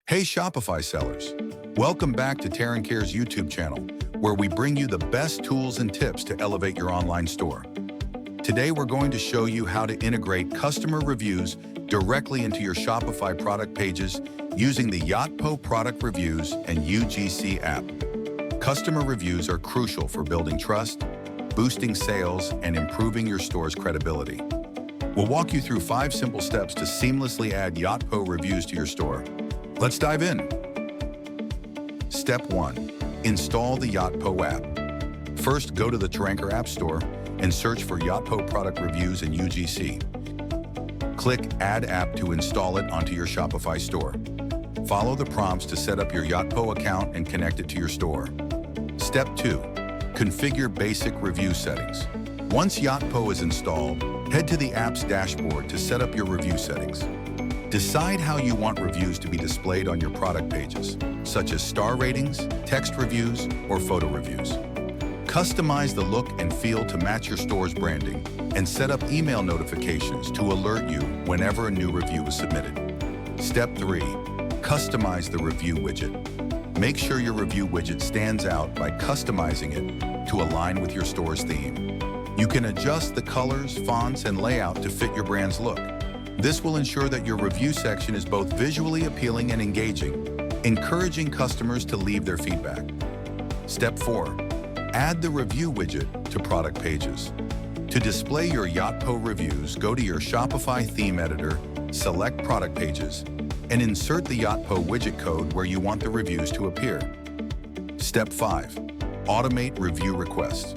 Hey Shopify sellers, welcome back to Taran Cares YouTube channel, where we bring you the best tools and tips to elevate your online store. Today we're going to show you how to integrate customer reviews directly into your Shopify product pages using the Yotpo product reviews and UGC app. Customer reviews are crucial for building trust, boosting sales, and improving your store's credibility. We'll walk you through 5 simple steps to seamlessly add Yotpo reviews to your store. Let's dive in. Step 1. Install the Yotpo app. First, go to the Taranker App Store and search for Yotpo product reviews in UGC. Click Add App to install it onto your Shopify store. Follow the prompts to set up your Yotpo account and connect it to your store. Step 2. Configure basic review settings. Once Yotpo is installed, head to the app's dashboard to set up your review settings. Decide how you want reviews to be displayed on your product pages, such as star ratings, text reviews, or photo reviews. Customize the look and feel to match your store's branding, and set up email notifications to alert you whenever a new review is submitted. Step 3. Customize the review widget. Make sure your review widget stands out by customizing it to align with your store's theme. You can adjust the colors, fonts, and layout to fit your brand's look. This will ensure that your review section is both visually appealing and engaging, encouraging customers to leave their feedback. Step 4. Add the review widget to product pages. To display your Yotpo reviews, go to your Shopify theme editor, select product pages, and insert the Yotpo widget code where you want the reviews to appear. Step 5. Automate review requests.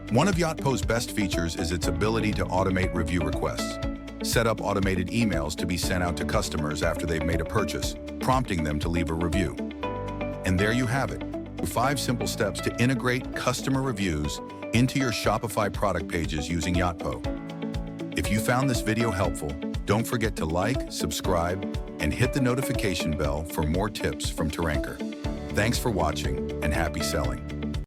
One of Yotpo's best features is its ability to automate review requests. Set up automated emails to be sent out to customers after they've made a purchase, prompting them to leave a review. And there you have it, 5 simple steps to integrate customer reviews into your Shopify product pages using Yotpo. If you found this video helpful, don't forget to like, subscribe, and hit the notification bell for more tips from Taranker. Thanks for watching and happy selling.